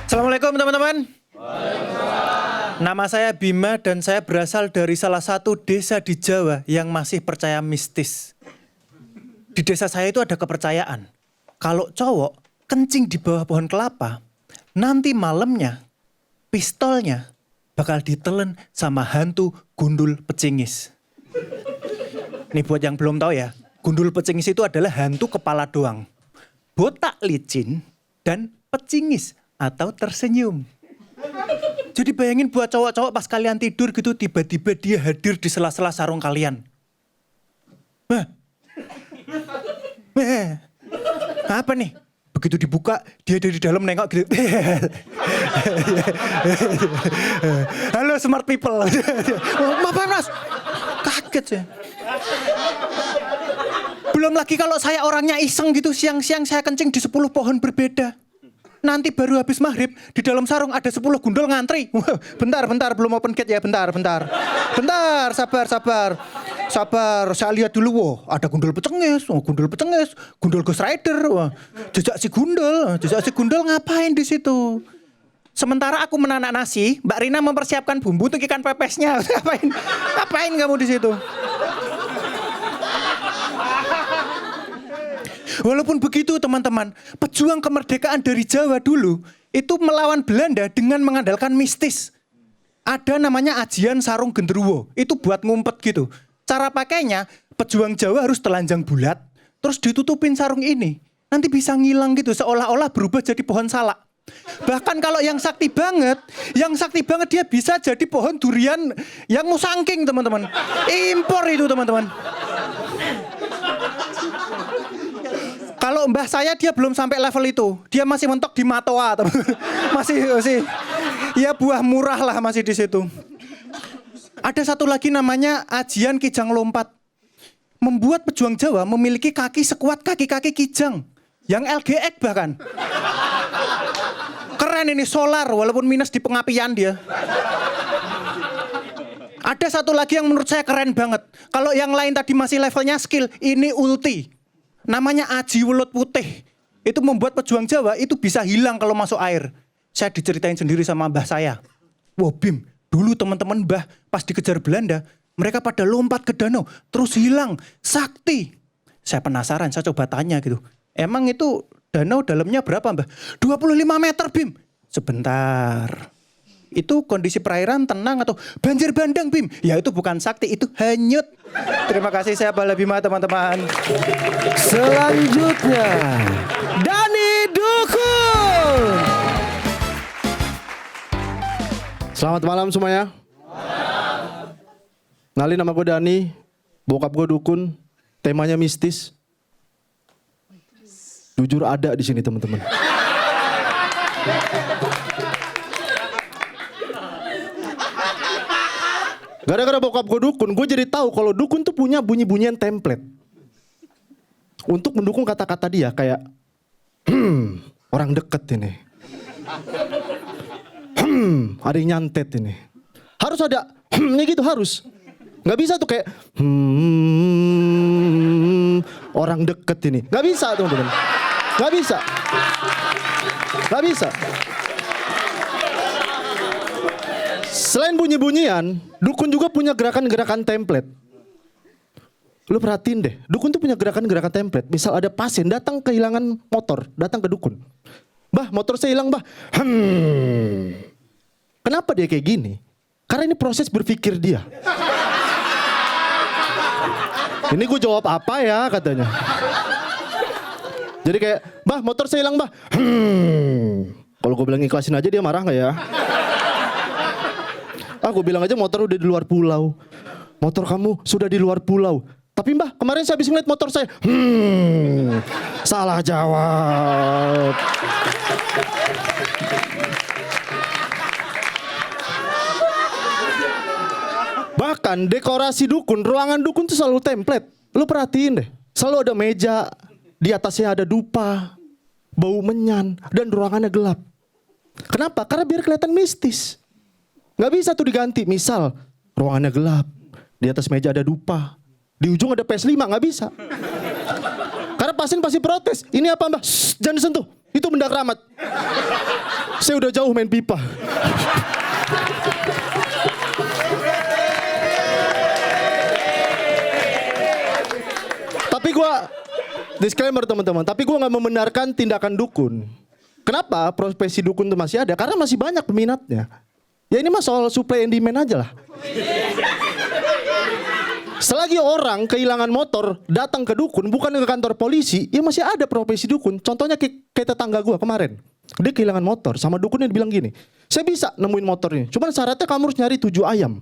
Assalamualaikum teman-teman. Nama saya Bima dan saya berasal dari salah satu desa di Jawa yang masih percaya mistis. Di desa saya itu ada kepercayaan. Kalau cowok kencing di bawah pohon kelapa, nanti malamnya pistolnya bakal ditelen sama hantu gundul pecingis. Nih buat yang belum tahu ya, gundul pecingis itu adalah hantu kepala doang. Botak licin dan pecingis atau tersenyum. Jadi bayangin buat cowok-cowok pas kalian tidur gitu tiba-tiba dia hadir di sela-sela sarung kalian. Apa nih? Begitu dibuka dia dari dalam nengok gitu. Halo smart people. Apa mas? Kaget saya. Belum lagi kalau saya orangnya iseng gitu siang-siang saya kencing di 10 pohon berbeda. Nanti baru habis maghrib, di dalam sarung ada 10 gundul ngantri. Bentar, belum open gate ya, bentar. Bentar, sabar. Saya lihat dulu, wah ada gundul pecengis, gundul Ghost Rider, wah jejak si gundul ngapain di situ? Sementara aku menanak nasi, Mbak Rina mempersiapkan bumbu untuk ikan pepesnya. Ngapain kamu di situ? Walaupun begitu teman-teman, pejuang kemerdekaan dari Jawa dulu itu melawan Belanda dengan mengandalkan mistis. Ada namanya ajian sarung genderuwo, itu buat ngumpet gitu. Cara pakainya, pejuang Jawa harus telanjang bulat, terus ditutupin sarung ini. Nanti bisa ngilang gitu, seolah-olah berubah jadi pohon salak. Bahkan kalau yang sakti banget dia bisa jadi pohon durian yang musangking teman-teman. Impor itu teman-teman. Kalau mbah saya dia belum sampai level itu. Dia masih mentok di matoa. Masih ya buah murah lah masih di situ. Ada satu lagi namanya ajian kijang lompat. Membuat pejuang Jawa memiliki kaki sekuat kaki-kaki kijang. Yang LGX bahkan. Keren ini solar walaupun minus di pengapian dia. Ada satu lagi yang menurut saya keren banget. Kalau yang lain tadi masih levelnya skill, ini ulti. Namanya aji welut putih. Itu membuat pejuang Jawa itu bisa hilang kalau masuk air. Saya diceritain sendiri sama mbah saya. Wah Bim, dulu teman-teman mbah pas dikejar Belanda, mereka pada lompat ke danau, terus hilang. Sakti. Saya penasaran, saya coba tanya gitu. Emang itu danau dalamnya berapa mbah? 25 meter Bim. Sebentar. Itu kondisi perairan tenang atau banjir bandang Bim? Ya itu bukan sakti, itu hanyut. Terima kasih saya Bala Bima teman-teman. Selanjutnya Dani Dukun. Selamat malam semuanya. Nali, nama gue Dani. Bokap gue dukun. Temanya mistis. Jujur ada di sini teman-teman. Gara-gara bokap gue dukun, gue jadi tahu kalau dukun tuh punya bunyi-bunyian template untuk mendukung kata-kata dia kayak orang deket ini, ada yang nyantet ini, harus ada nya gitu harus, nggak bisa tuh kayak orang deket ini, nggak bisa teman-teman, nggak bisa. Selain bunyi-bunyian, dukun juga punya gerakan-gerakan template. Lu perhatiin deh, dukun tuh punya gerakan-gerakan template. Misal ada pasien datang kehilangan motor, datang ke dukun. Bah, motor saya hilang, bah. Kenapa dia kayak gini? Karena ini proses berpikir dia. Ini gue jawab apa ya katanya. Jadi kayak, bah motor saya hilang, bah. Kalau gue bilang ikhlasin aja dia marah gak ya? Gue bilang aja motor udah di luar pulau. Motor kamu sudah di luar pulau. Tapi mbah, kemarin saya habis ngeliat motor saya. Salah jawab. Bahkan dekorasi dukun, ruangan dukun tuh selalu template. Lu perhatiin deh. Selalu ada meja, di atasnya ada dupa, bau menyan, dan ruangannya gelap. Kenapa? Karena biar kelihatan mistis. Gak bisa tuh diganti. Misal ruangannya gelap, di atas meja ada dupa, di ujung ada PS5, gak bisa. Karena pasien pasti protes. Ini apa mbak? Shh, jangan disentuh. Itu benda keramat. Saya udah jauh main pipa. Tapi gue disclaimer teman-teman, tapi gue nggak membenarkan tindakan dukun. Kenapa profesi dukun itu masih ada? Karena masih banyak peminatnya. Ya ini mah soal supply and demand aja lah. Selagi orang kehilangan motor datang ke dukun, bukan ke kantor polisi, ya masih ada profesi dukun. Contohnya kayak tetangga gue kemarin, dia kehilangan motor, sama dukunnya dibilang gini, saya bisa nemuin motor ini, cuman syaratnya kamu harus nyari 7 ayam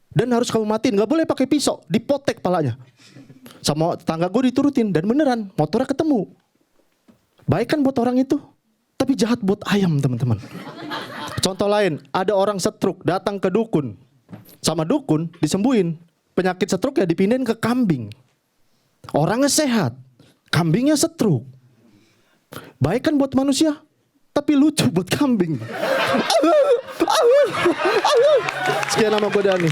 dan harus kamu matiin, nggak boleh pakai pisau, dipotek palanya. Sama tetangga gue diturutin dan beneran motornya ketemu. Baik kan buat orang itu, tapi jahat buat ayam teman-teman. Contoh lain, ada orang stroke datang ke dukun, sama dukun disembuhin. Penyakit stroke ya dipindahin ke kambing. Orangnya sehat, kambingnya stroke. Baik kan buat manusia, tapi lucu buat kambing. Sekian nama gue Dani.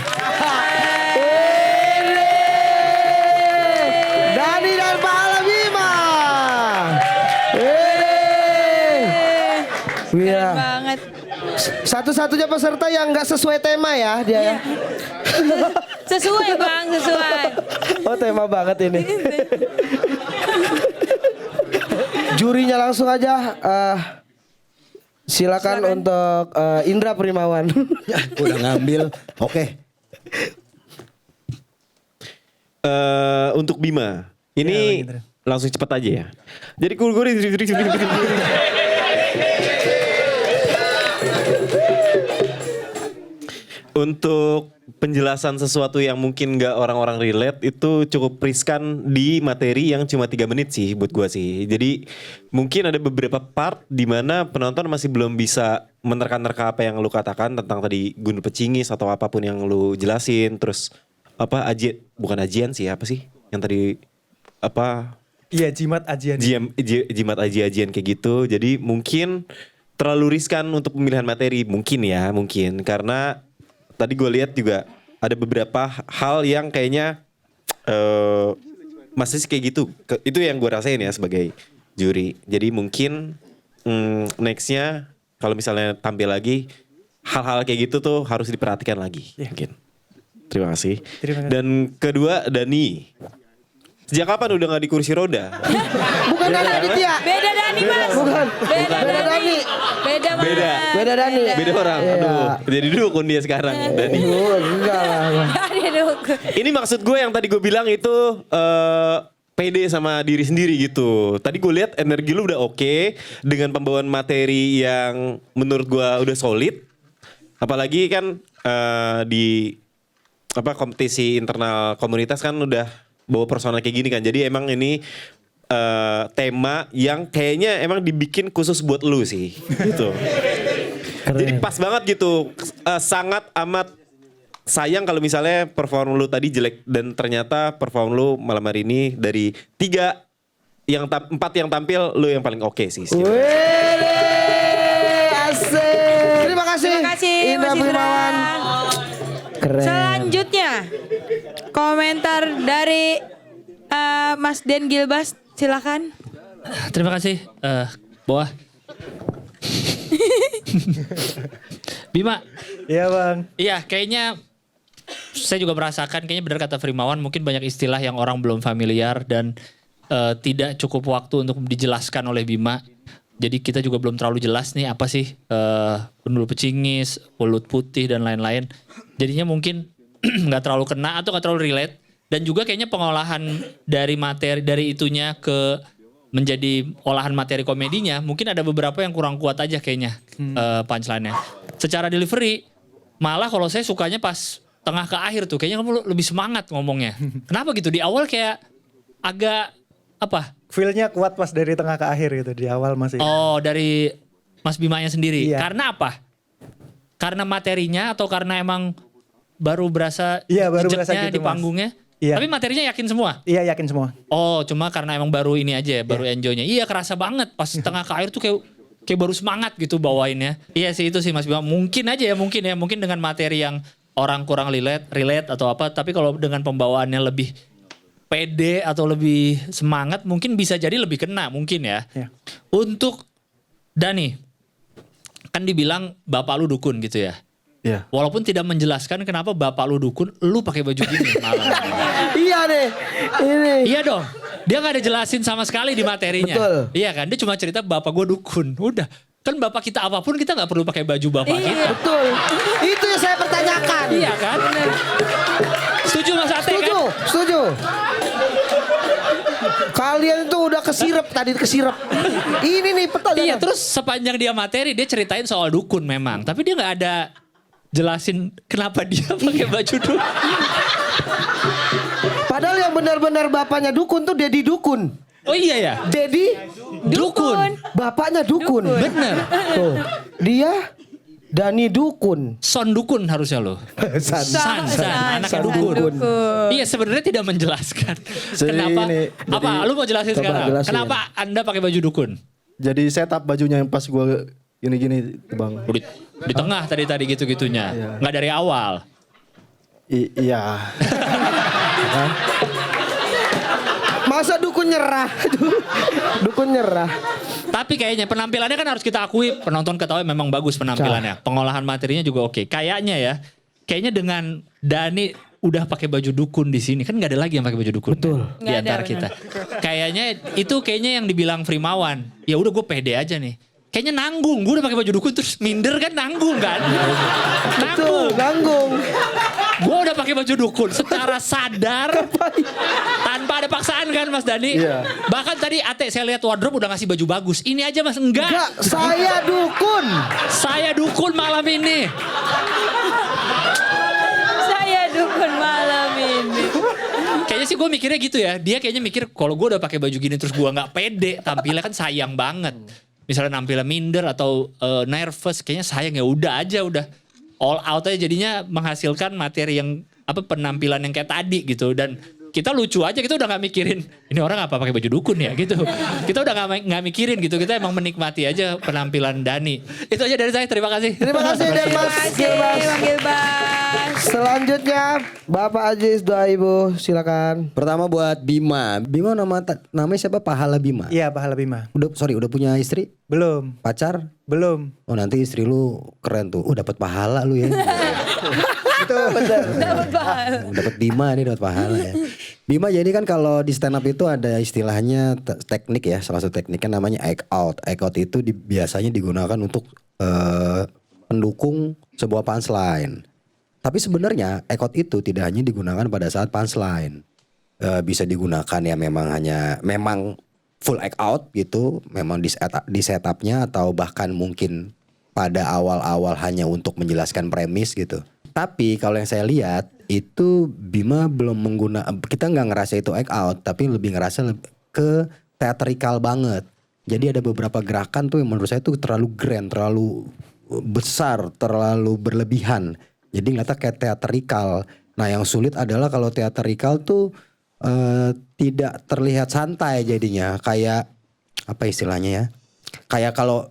Dani dan Pahala Bima. Keren banget. Satu-satunya peserta yang nggak sesuai tema ya dia ya. Sesuai bang, sesuai. Oh tema banget ini. Jurinya langsung aja. Silakan untuk Indra Primawan. Udah ngambil. Oke. Untuk Bima, ini langsung cepat aja ya. Jadi untuk penjelasan sesuatu yang mungkin nggak orang-orang relate itu cukup riskan di materi yang cuma 3 menit sih buat gua sih. Jadi mungkin ada beberapa part di mana penonton masih belum bisa menerka-nerka apa yang lu katakan tentang tadi gundul pecingis atau apapun yang lu jelasin. Terus apa bukan ajian sih, apa sih yang tadi apa? Iya, jimat ajian. Jimat aji-ajian kayak gitu. Jadi mungkin terlalu riskan untuk pemilihan materi, mungkin karena tadi gue lihat juga ada beberapa hal yang kayaknya masih kayak gitu. Itu yang gue rasain ya sebagai juri. Jadi mungkin nextnya kalau misalnya tampil lagi hal-hal kayak gitu tuh harus diperhatikan lagi. Mungkin. Terima kasih. Dan kedua Dani. Sejak kapan udah gak di kursi roda? Bukan Dani Aditya. Beda Dani mas. Bukan. Beda Dani. Beda mas. Beda Dani. Beda orang. Aduh. Jadi dukun dia sekarang Dani. Enggak lah. Dani dukun. Ini maksud gue yang tadi gue bilang itu pede sama diri sendiri gitu. Tadi gue lihat energi lu udah oke dengan pembawaan materi yang menurut gue udah solid. Apalagi kan di kompetisi internal komunitas kan udah bawa persona kayak gini kan. Jadi emang ini tema yang kayaknya emang dibikin khusus buat lu sih gitu. Jadi pas banget gitu. Sangat amat sayang kalau misalnya perform lu tadi jelek dan ternyata perform lu malam hari ini dari 4 yang tampil lu yang paling oke sih. Asik. Terima kasih. Terima kasih Indra Mas Indra. Primawan. Keren. Selanjutnya komentar dari Mas Den Gilbas, silakan. Terima kasih, Boah. Bima. Iya bang. Iya, kayaknya saya juga merasakan, kayaknya benar kata Frimawan, mungkin banyak istilah yang orang belum familiar dan tidak cukup waktu untuk dijelaskan oleh Bima. Jadi kita juga belum terlalu jelas nih apa sih gundul pecingis, welut putih dan lain-lain. Jadinya mungkin nggak terlalu kena atau nggak terlalu relate. Dan juga kayaknya pengolahan dari materi dari itunya ke menjadi olahan materi komedinya mungkin ada beberapa yang kurang kuat aja kayaknya punchline-nya. Secara delivery malah kalau saya sukanya pas tengah ke akhir tuh kayaknya kamu lebih semangat ngomongnya. Kenapa gitu? Di awal kayak agak apa? Feel-nya kuat pas dari tengah ke akhir gitu di awal masih. Oh, dari Mas Bimanya sendiri. Iya. Karena apa? Karena materinya atau karena emang baru berasa Iya, baru berasa jejaknya gitu, di Mas. panggungnya? Iya. Tapi materinya yakin semua? Iya, yakin semua. Oh, cuma karena emang baru ini aja ya, baru enjoy-nya. Iya, kerasa banget pas tengah ke air tuh kayak baru semangat gitu bawainnya. Iya sih itu sih Mas Bima. Mungkin aja ya, mungkin dengan materi yang orang kurang relate atau apa, tapi kalau dengan pembawaannya lebih pede atau lebih semangat mungkin bisa jadi lebih kena mungkin ya. Iya. Untuk Dani, kan dibilang bapak lu dukun gitu ya. Iya. Walaupun tidak menjelaskan kenapa bapak lu dukun, lu pakai baju gini malam. Iya deh. Ini. Iya dong. Dia nggak ada jelasin sama sekali di materinya. Betul. Iya kan? Dia cuma cerita bapak gue dukun. Udah. Kan bapak kita apapun kita nggak perlu pakai baju bapak kita. Betul. Itu yang saya pertanyakan. Iya kan? Setuju Mas Ate Setuju, kan? setuju. Kalian itu udah kesirep tadi kesirep. Ini nih pertanyaan. Iya, terus sepanjang dia materi dia ceritain soal dukun memang, tapi dia nggak ada jelasin kenapa dia pakai baju dukun. Padahal yang benar-benar bapaknya dukun tuh Dedi Dukun. Oh iya ya, Dedi dukun. bapaknya dukun. Bener. Tuh. Dia Dani Dukun. Son dukun harusnya lo. San, anaknya San dukun. dukun. Iya sebenarnya tidak menjelaskan. Jadi Kenapa? ini, Apa? Lu mau jelasin Coba sekarang? jelasin. Kenapa Anda pakai baju dukun? Jadi setup bajunya yang pas gue gini-gini bang. Di tengah tadi gitu-gitunya. Nggak dari awal. Iya. Masa dukun nyerah? Dukun nyerah. Tapi kayaknya penampilannya kan harus kita akui penonton ketahui memang bagus penampilannya. Pengolahan materinya juga oke. Kayaknya ya, kayaknya dengan Dani udah pakai baju dukun di sini kan nggak ada lagi yang pakai baju dukun. Betul. Di Nggak ada, antara kita. Kayaknya yang dibilang Frimawan. Ya udah gue pede aja nih. Kayaknya nanggung. Gue udah pakai baju dukun terus minder kan nanggung kan? Tuh, Nanggung. ganggung. Gue udah pakai baju dukun secara sadar tanpa ada paksaan kan Mas Dani. Iya. Bahkan tadi Ate saya lihat wardrobe udah ngasih baju bagus. Ini aja Mas enggak. Enggak, saya dukun. Saya dukun malam ini. Saya dukun malam ini. Kayaknya sih gue mikirnya gitu ya. Dia kayaknya mikir kalau gue udah pakai baju gini terus gue nggak pede, tampilnya kan sayang banget. Misalnya nampilnya minder atau nervous, kayaknya sayang ya udah aja udah all out aja jadinya menghasilkan materi yang penampilan yang kayak tadi gitu dan kita lucu aja kita udah nggak mikirin ini orang apa pakai baju dukun ya gitu kita udah nggak mikirin gitu kita emang menikmati aja penampilan Dani itu aja dari saya terima kasih. Terima kasih dan Mas Gilbas. Bang Gilbas. Selanjutnya Bapak Aziz doa Ibu silakan. Pertama buat Bima. Bima namanya siapa? Pahala Bima. Iya, Pahala Bima. Udah punya istri? Belum, Pacar? belum. Oh nanti istri lu keren tuh. Dapat pahala lu ya. Dapat Bima nih dapat pahala ya. Bima jadi kan kalau di stand up itu ada istilahnya teknik ya. Salah satu tekniknya namanya act out. Act out itu biasanya digunakan untuk pendukung sebuah punchline. Tapi sebenarnya act out itu tidak hanya digunakan pada saat punchline. Bisa digunakan ya memang full act out gitu. Memang di setupnya atau bahkan mungkin pada awal-awal hanya untuk menjelaskan premis gitu. Tapi kalau yang saya lihat itu Bima belum kita nggak ngerasa itu act out, tapi lebih ngerasa ke teatrikal banget. Jadi ada beberapa gerakan tuh yang menurut saya tuh terlalu grand, terlalu besar, terlalu berlebihan. Jadi ngeliatnya kayak teatrikal. Nah yang sulit adalah kalau teatrikal tuh tidak terlihat santai jadinya. Kayak apa istilahnya ya? Kayak kalau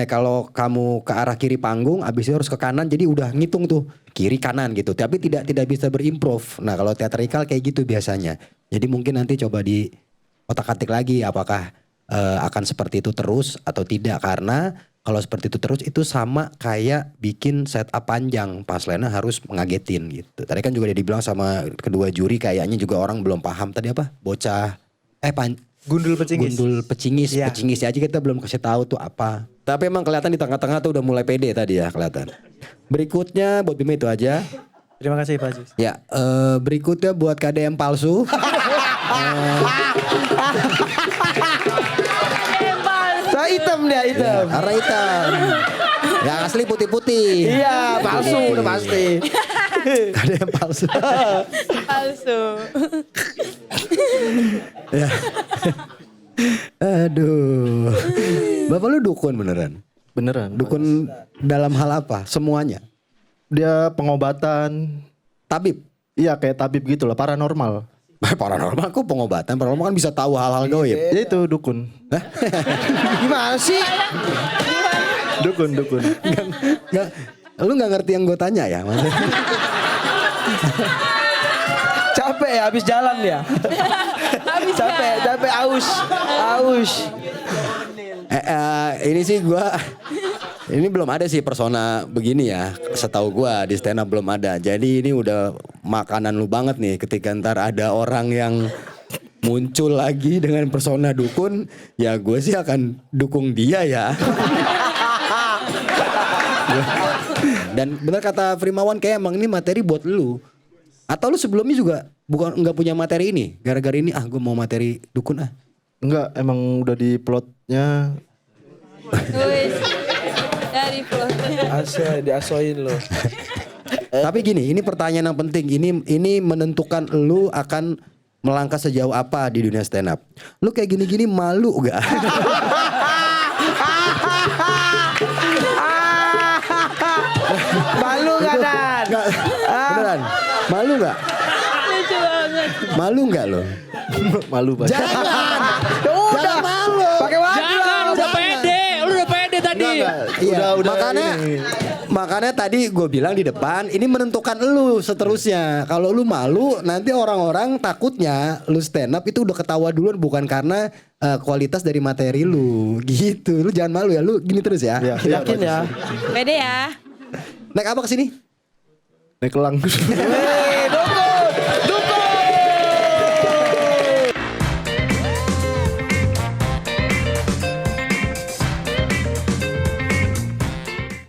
kalau kamu ke arah kiri panggung abis itu harus ke kanan jadi udah ngitung tuh kiri kanan gitu tapi tidak bisa berimprove. Nah kalau teatrikal kayak gitu biasanya. Jadi mungkin nanti coba di otak-atik lagi apakah akan seperti itu terus atau tidak, karena kalau seperti itu terus itu sama kayak bikin setup panjang, punchline-nya harus mengagetin gitu. Tadi kan juga dibilang sama kedua juri kayaknya juga orang belum paham tadi apa bocah Gundul pecingis. Gundul pecingis, Iya. pecingis aja kita belum kasih tahu tuh apa. Tapi emang kelihatan di tengah-tengah tuh udah mulai pede tadi ya kelihatan. Berikutnya buat Bima itu aja. Terima kasih Pak Aziz. Ya, berikutnya buat KDM palsu. Saya hitam dia hitam. Karena hitam. Yang asli putih-putih. Iya palsu udah pasti. KDM palsu. Palsu. Ya. Aduh. Bapak lu dukun beneran? Beneran. Dukun dalam hal apa? Semuanya? Dia pengobatan. Tabib? Iya kayak tabib gitu lah, paranormal. Paranormal kok pengobatan? Paranormal kan bisa tahu hal-hal gaib. Ya itu dukun. Gimana sih? Dukun. Nggak, lu nggak ngerti yang gue tanya ya? Maksudnya. Capek ya habis jalan ya. Capek aus. Ini sih gua ini belum ada sih persona begini ya. Setahu gua di stand up belum ada. Jadi ini udah makanan lu banget nih ketika ntar ada orang yang muncul lagi dengan persona dukun, ya gue sih akan dukung dia ya. Dan benar kata Frimawan kayak emang ini materi buat lu. Atau lu sebelumnya juga nggak punya materi ini? Gara-gara ini gue mau materi dukun ah. Enggak, emang udah di plotnya. Wis. Dari plotnya. Diasoin lo. Tapi gini, ini pertanyaan yang penting. Ini menentukan lu akan melangkah sejauh apa di dunia stand up. Lu kayak gini-gini malu gak? Malu gak Dan? Beneran? Malu gak? Lucu banget. Malu gak lo? Malu banget. Jangan malu. Pakai wajah. Jangan, lu udah pede. Lu udah pede tadi. Iya, Udah makanya tadi gue bilang di depan ini menentukan lu seterusnya. Kalau lu malu nanti orang-orang takutnya lu stand up itu udah ketawa duluan bukan karena kualitas dari materi lu gitu. Lu jangan malu ya, lu gini terus ya. Yakin ya? Pede ya. Naik apa kesini? Naik elang.